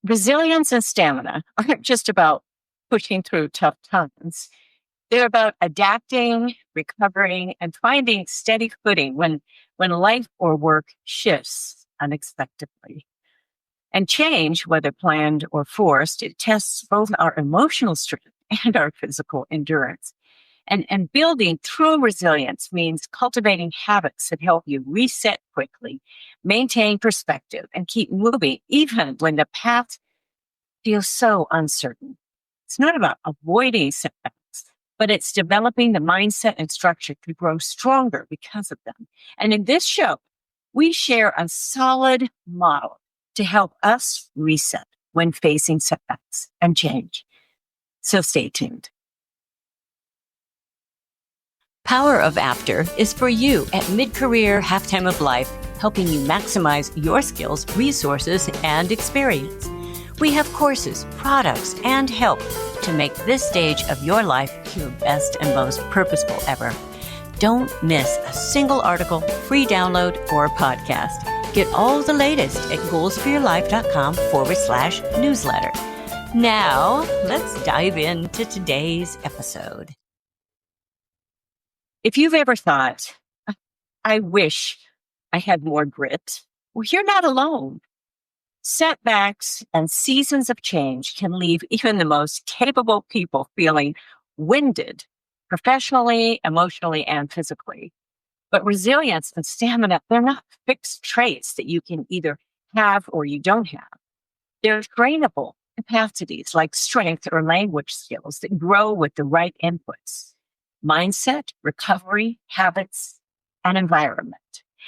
Resilience and stamina aren't just about pushing through tough times. They're about adapting, recovering, and finding steady footing when life or work shifts unexpectedly. And change, whether planned or forced, it tests both our emotional strength and our physical endurance. And building through resilience means cultivating habits that help you reset quickly, maintain perspective, and keep moving, even when the path feels so uncertain. It's not about avoiding setbacks, but it's developing the mindset and structure to grow stronger because of them. And in this show, we share a solid model to help us reset when facing setbacks and change. So stay tuned. Power of After is for you at mid-career, halftime of life, helping you maximize your skills, resources, and experience. We have courses, products, and help to make this stage of your life your best and most purposeful ever. Don't miss a single article, free download, or podcast. Get all the latest at goalsforyourlife.com/newsletter. Now, let's dive into today's episode. If you've ever thought, I wish I had more grit, well, you're not alone. Setbacks and seasons of change can leave even the most capable people feeling winded, professionally, emotionally, and physically. But resilience and stamina, they're not fixed traits that you can either have or you don't have. They're trainable capacities like strength or language skills that grow with the right inputs: mindset, recovery, habits, and environment.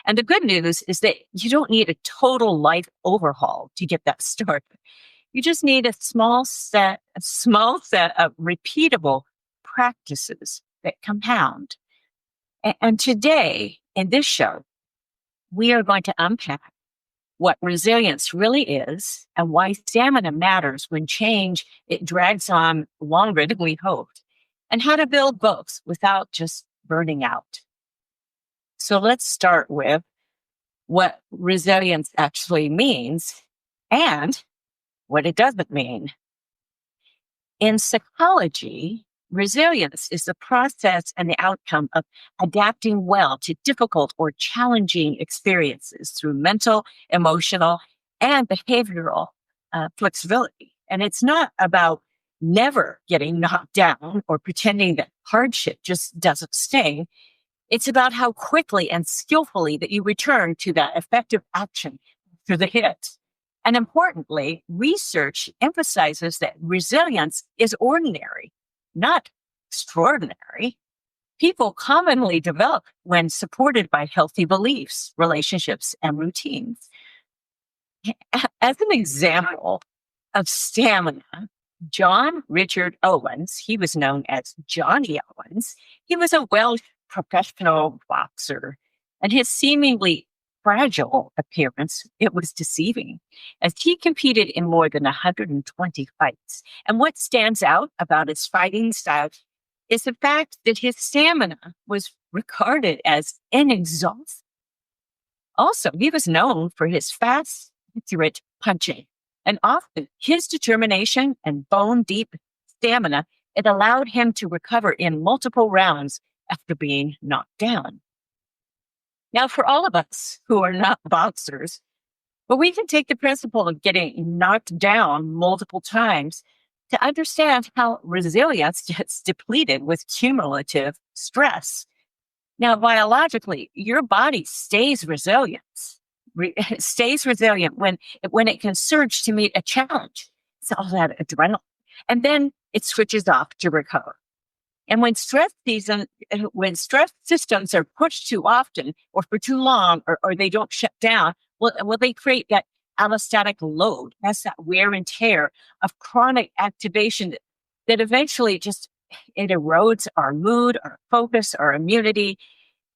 And the good news is that you don't need a total life overhaul to get that started. You just need a small set of repeatable practices that compound. And today in this show, we are going to unpack what resilience really is and why stamina matters when change, it drags on longer than we hoped, and how to build both without just burning out. So let's start with what resilience actually means and what it doesn't mean. In psychology, resilience is the process and the outcome of adapting well to difficult or challenging experiences through mental, emotional, and behavioral flexibility. And it's not about never getting knocked down or pretending that hardship just doesn't sting. It's about how quickly and skillfully that you return to that effective action after the hit. And importantly, research emphasizes that resilience is ordinary, not extraordinary. People commonly develop when supported by healthy beliefs, relationships, and routines. As an example of stamina, John Richard Owens, he was known as Johnny Owens. He was a Welsh professional boxer, and his seemingly fragile appearance, it was deceiving, as he competed in more than 120 fights. And what stands out about his fighting style is the fact that his stamina was regarded as inexhaustible. Also, he was known for his fast, accurate punching, and often his determination and bone-deep stamina, it allowed him to recover in multiple rounds after being knocked down. Now, for all of us who are not boxers, but we can take the principle of getting knocked down multiple times to understand how resilience gets depleted with cumulative stress. Now, biologically, your body stays resilient when it can surge to meet a challenge. It's all that adrenaline. And then it switches off to recover. And when stress systems are pushed too often or for too long, or they don't shut down, well, they create that allostatic load. That's that wear and tear of chronic activation that eventually it erodes our mood, our focus, our immunity,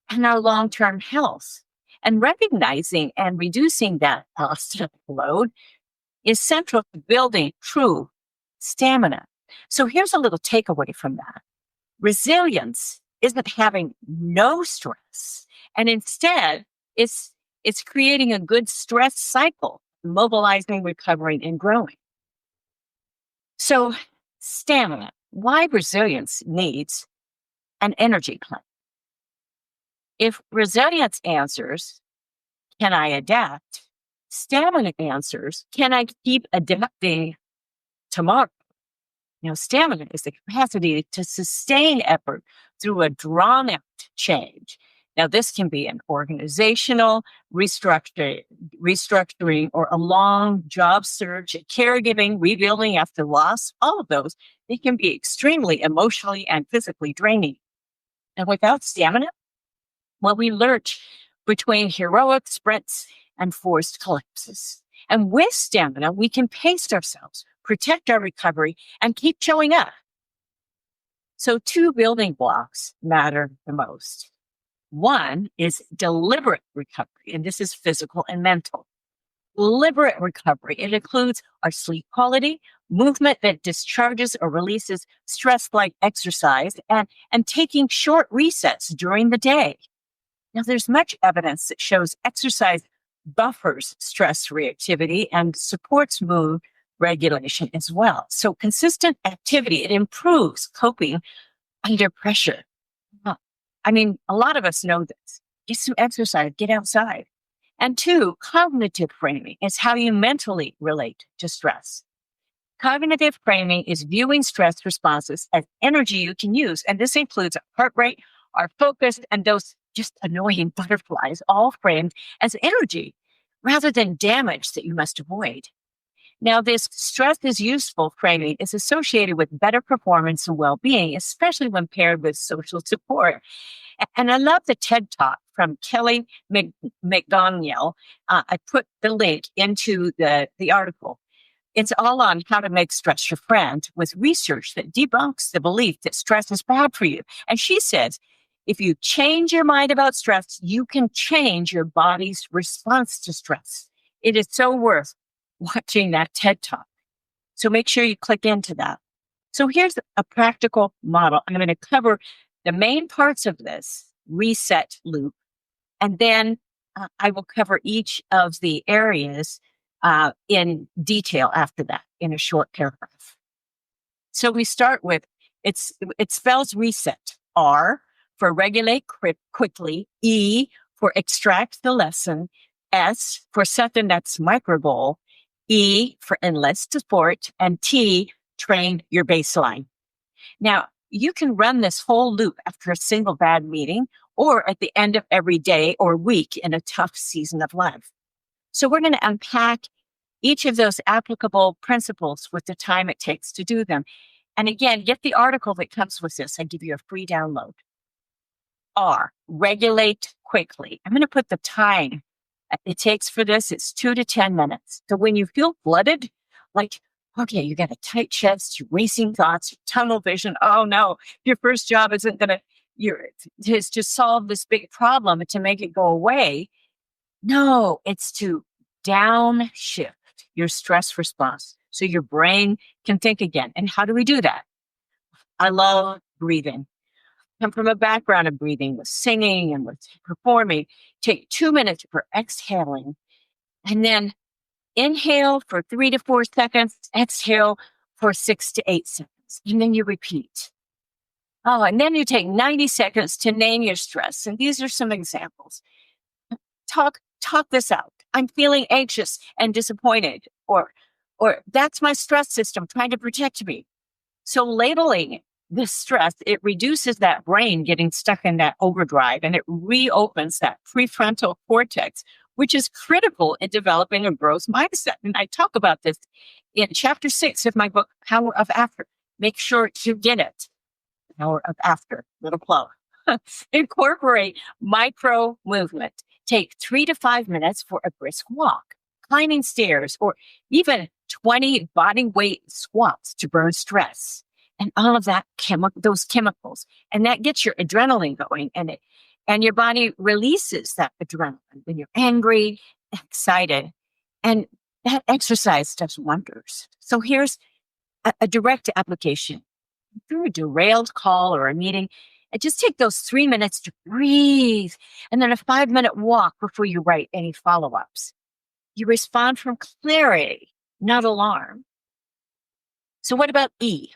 and our long-term health. And recognizing and reducing that allostatic load is central to building true stamina. So here's a little takeaway from that. Resilience isn't having no stress, and instead it's creating a good stress cycle, mobilizing, recovering, and growing. So, stamina. Why resilience needs an energy plan. If resilience answers, can I adapt? Stamina answers, can I keep adapting tomorrow? Stamina is the capacity to sustain effort through a drawn out change. Now, this can be an organizational restructuring, or a long job search, caregiving, rebuilding after loss, all of those. They can be extremely emotionally and physically draining. And without stamina, well, we lurch between heroic sprints and forced collapses. And with stamina, we can pace ourselves, protect our recovery, and keep showing up. So, two building blocks matter the most. One is deliberate recovery, and this is physical and mental. Deliberate recovery, it includes our sleep quality, movement that discharges or releases stress like exercise, and taking short resets during the day. Now, there's much evidence that shows exercise buffers stress reactivity and supports mood regulation as well. So consistent activity, it improves coping under pressure. I mean, a lot of us know this. Get some exercise, get outside. And two, cognitive framing is how you mentally relate to stress. Cognitive framing is viewing stress responses as energy you can use. And this includes our heart rate, our focus, and those just annoying butterflies, all framed as energy rather than damage that you must avoid. Now, this stress is useful framing is associated with better performance and well-being, especially when paired with social support. And I love the TED Talk from Kelly McGonigal. I put the link into the article. It's all on how to make stress your friend with research that debunks the belief that stress is bad for you. And she says, if you change your mind about stress, you can change your body's response to stress. It is so worth watching that TED Talk. So make sure you click into that. So here's a practical model. I'm going to cover the main parts of this reset loop, and then I will cover each of the areas in detail after that in a short paragraph. So we start with, it spells reset. R for regulate quickly, E for extract the lesson, S for set the next micro goal, E for enlist support, and T, train your baseline. Now, you can run this whole loop after a single bad meeting or at the end of every day or week in a tough season of life. So we're going to unpack each of those applicable principles with the time it takes to do them. And again, get the article that comes with this. I give you a free download. R, regulate quickly. I'm going to put the time it takes for this. It's 2 to 10 minutes. So when you feel flooded, like, okay, you got a tight chest, you're racing thoughts, tunnel vision. Oh no, your first job isn't going to solve this big problem and to make it go away. No, it's to downshift your stress response so your brain can think again. And how do we do that? I love breathing. I come from a background of breathing with singing and with performing. Take 2 minutes for exhaling, and then inhale for 3 to 4 seconds, exhale for 6 to 8 seconds, and then you repeat. Oh, and then you take 90 seconds to name your stress. And these are some examples. Talk this out. I'm feeling anxious and disappointed, or that's my stress system trying to protect me. So labeling this stress, it reduces that brain getting stuck in that overdrive, and it reopens that prefrontal cortex, which is critical in developing a growth mindset. And I talk about this in chapter 6 of my book, Power of After. Make sure you get it. Power of After, little plug. Incorporate micro movement. Take 3 to 5 minutes for a brisk walk, climbing stairs, or even 20 body weight squats to burn stress. And all of that, those chemicals. And that gets your adrenaline going, and your body releases that adrenaline when you're angry, excited. And that exercise does wonders. So here's a direct application. Through a derailed call or a meeting, and just take those 3 minutes to breathe, and then a 5-minute walk before you write any follow-ups. You respond from clarity, not alarm. So what about E?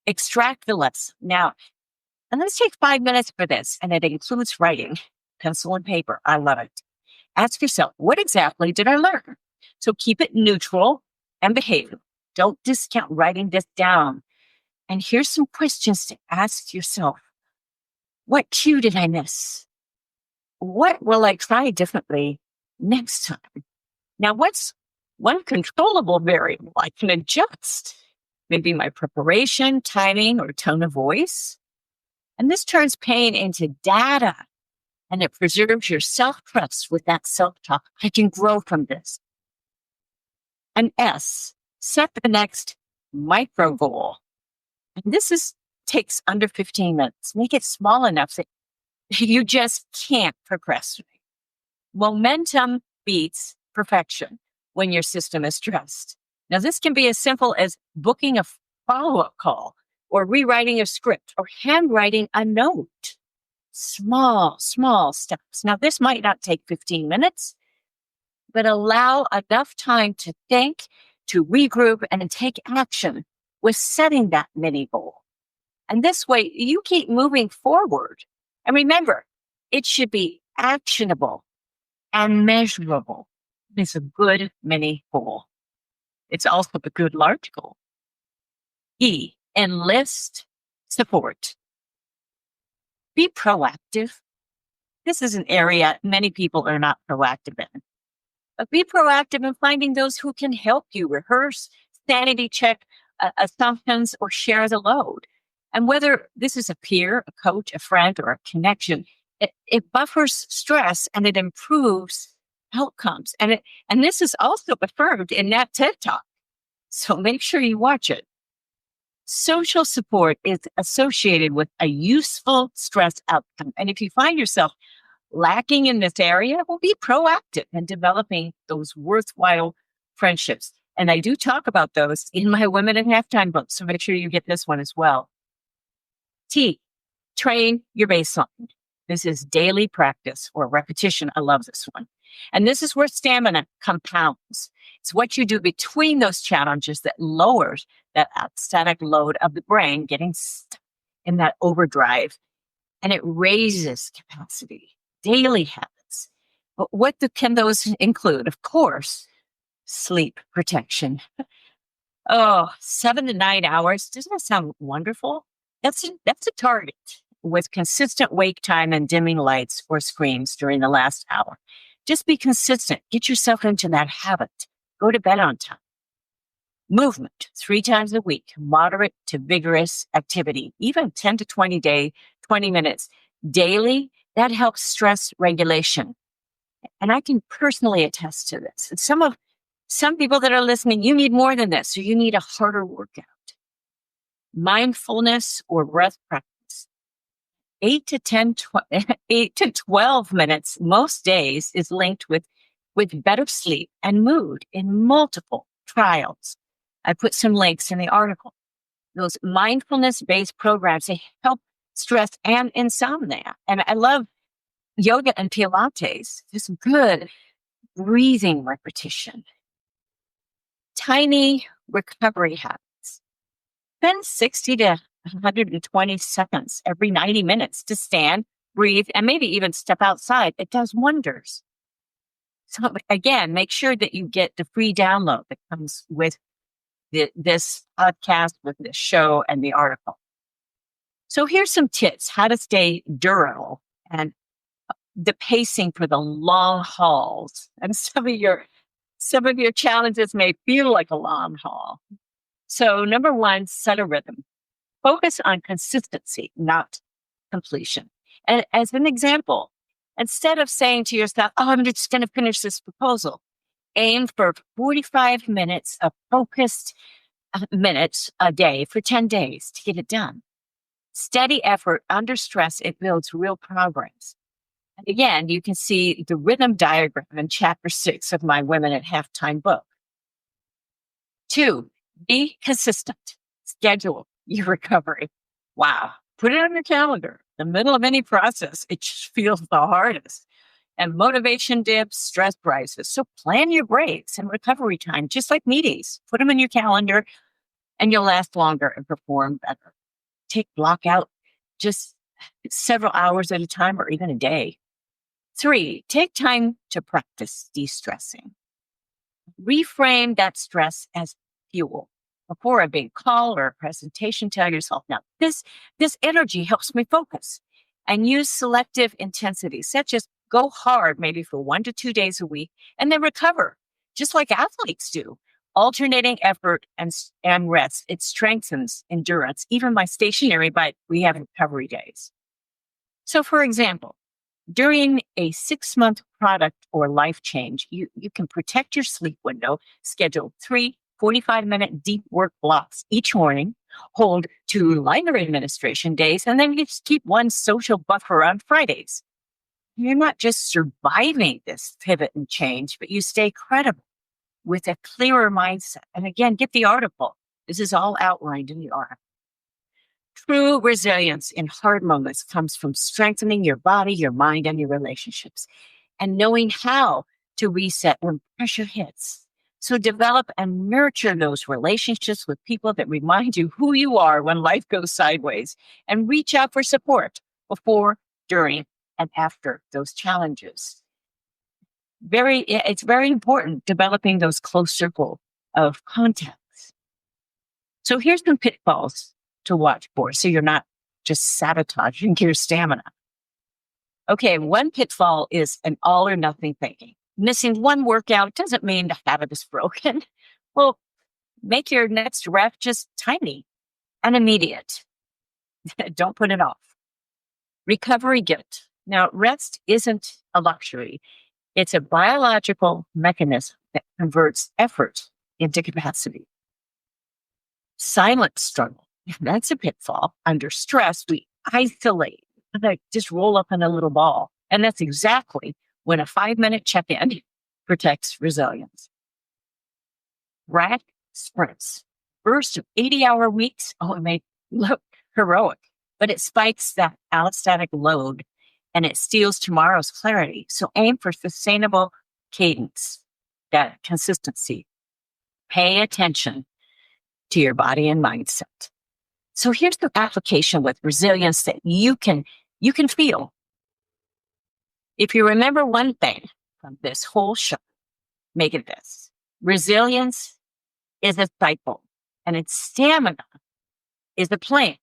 Extract the lesson. Now, and let's take 5 minutes for this, and it includes writing, pencil and paper. I love it. Ask yourself, what exactly did I learn? So keep it neutral and behavioral. Don't discount writing this down. And here's some questions to ask yourself. What cue did I miss? What will I try differently next time? Now, what's one controllable variable I can adjust? Maybe my preparation, timing, or tone of voice. And this turns pain into data, and it preserves your self-trust with that self-talk. I can grow from this. And S, set the next micro goal. And takes under 15 minutes. Make it small enough that you just can't procrastinate. Momentum beats perfection when your system is stressed. Now, this can be as simple as booking a follow-up call or rewriting a script or handwriting a note. Small steps. Now, this might not take 15 minutes, but allow enough time to think, to regroup, and take action with setting that mini goal. And this way, you keep moving forward. And remember, it should be actionable and measurable. It's a good mini goal. It's also a good large goal. E, enlist support. Be proactive. This is an area many people are not proactive in. But be proactive in finding those who can help you rehearse, sanity check assumptions, or share the load. And whether this is a peer, a coach, a friend, or a connection, it buffers stress and it improves outcomes. And this is also affirmed in that TED Talk. So make sure you watch it. Social support is associated with a useful stress outcome. And if you find yourself lacking in this area, well, be proactive in developing those worthwhile friendships. And I do talk about those in my Women in Halftime book. So make sure you get this one as well. T, train your baseline. This is daily practice or repetition. I love this one. And this is where stamina compounds. It's what you do between those challenges that lowers that static load of the brain getting stuck in that overdrive. And it raises capacity. Daily habits. But what can those include? Of course, sleep protection. 7 to 9 hours. Doesn't that sound wonderful? That's a target with consistent wake time and dimming lights or screens during the last hour. Just be consistent. Get yourself into that habit. Go to bed on time. Movement 3 times a week, moderate to vigorous activity, even 10 to 20 minutes daily. That helps stress regulation. And I can personally attest to this. And some people that are listening, you need more than this, or you need a harder workout. Mindfulness or breath practice. 8 to 12 minutes most days is linked with better sleep and mood in multiple trials. I put some links in the article. Those mindfulness-based programs, they help stress and insomnia. And I love yoga and Pilates. Just good breathing repetition. Tiny recovery habits. Spend 60 to 120 seconds every 90 minutes to stand, breathe, and maybe even step outside. It does wonders. So again, make sure that you get the free download that comes with this podcast, with this show, and the article. So here's some tips how to stay durable and the pacing for the long hauls. And some of your challenges may feel like a long haul. So number 1, set a rhythm. Focus on consistency, not completion. And as an example, instead of saying to yourself, I'm just going to finish this proposal, aim for 45 minutes of focused minutes a day for 10 days to get it done. Steady effort under stress, it builds real progress. And again, you can see the rhythm diagram in chapter 6 of my Women at Halftime book. 2, be consistent. Schedule your recovery. Wow. Put it on your calendar. The middle of any process, it just feels the hardest. And motivation dips, stress rises. So plan your breaks and recovery time, just like meetings. Put them in your calendar and you'll last longer and perform better. Block out just several hours at a time or even a day. 3, take time to practice de-stressing. Reframe that stress as fuel. Before a big call or a presentation, tell yourself, now this energy helps me focus. And use selective intensity, such as go hard maybe for 1 to 2 days a week and then recover, just like athletes do. Alternating effort and rest, it strengthens endurance. Even my stationary bike, we have recovery days. So for example, during a 6-month product or life change, you can protect your sleep window, schedule 3 45-minute deep work blocks each morning, hold 2 lighter administration days, and then you just keep 1 social buffer on Fridays. You're not just surviving this pivot and change, but you stay credible with a clearer mindset. And again, get the article. This is all outlined in the article. True resilience in hard moments comes from strengthening your body, your mind, and your relationships, and knowing how to reset when pressure hits. So develop and nurture those relationships with people that remind you who you are when life goes sideways, and reach out for support before, during, and after those challenges. It's very important developing those close circle of contacts. So here's some pitfalls to watch for so you're not just sabotaging your stamina. Okay, one pitfall is an all or nothing thinking. Missing 1 workout doesn't mean the habit is broken. Well, make your next rep just tiny and immediate. Don't put it off. Recovery guilt. Now, rest isn't a luxury. It's a biological mechanism that converts effort into capacity. Silent struggle. That's a pitfall. Under stress, we isolate, like just roll up in a little ball. And that's exactly when a 5-minute check-in protects resilience. Rack sprints. Burst of 80-hour weeks. Oh, it may look heroic, but it spikes that allostatic load and it steals tomorrow's clarity. So aim for sustainable cadence, that consistency. Pay attention to your body and mindset. So here's the application with resilience that you can feel. If you remember one thing from this whole show, make it this. Resilience is a cycle, and its stamina is a plan.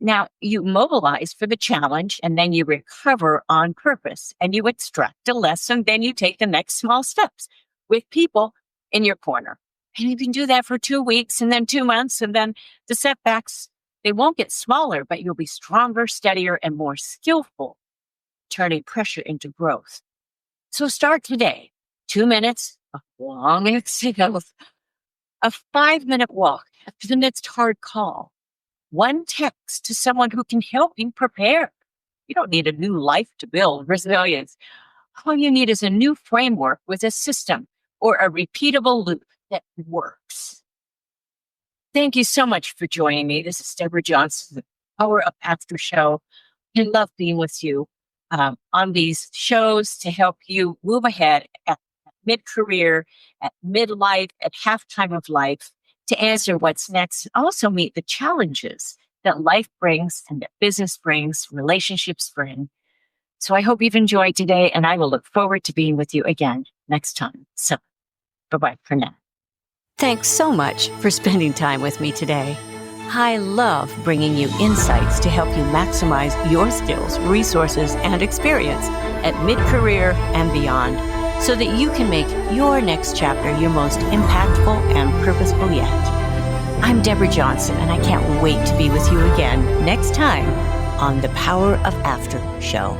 Now, you mobilize for the challenge, and then you recover on purpose, and you extract a lesson, then you take the next small steps with people in your corner. And you can do that for 2 weeks, and then 2 months, and then the setbacks, they won't get smaller, but you'll be stronger, steadier, and more skillful, turning pressure into growth. So start today. 2 minutes of long exhales, a 5-minute walk after the next hard call, 1 text to someone who can help you prepare. You don't need a new life to build resilience. All you need is a new framework with a system or a repeatable loop that works. Thank you so much for joining me. This is Deborah Johnson, the Power Up After Show. I love being with you on these shows to help you move ahead at mid-career, at midlife, at halftime of life, to answer what's next, and also meet the challenges that life brings and that business brings, relationships bring. So I hope you've enjoyed today, and I will look forward to being with you again next time. So bye-bye for now. Thanks so much for spending time with me today. I love bringing you insights to help you maximize your skills, resources, and experience at mid-career and beyond, so that you can make your next chapter your most impactful and purposeful yet. I'm Deborah Johnson, and I can't wait to be with you again next time on the Power of After Show.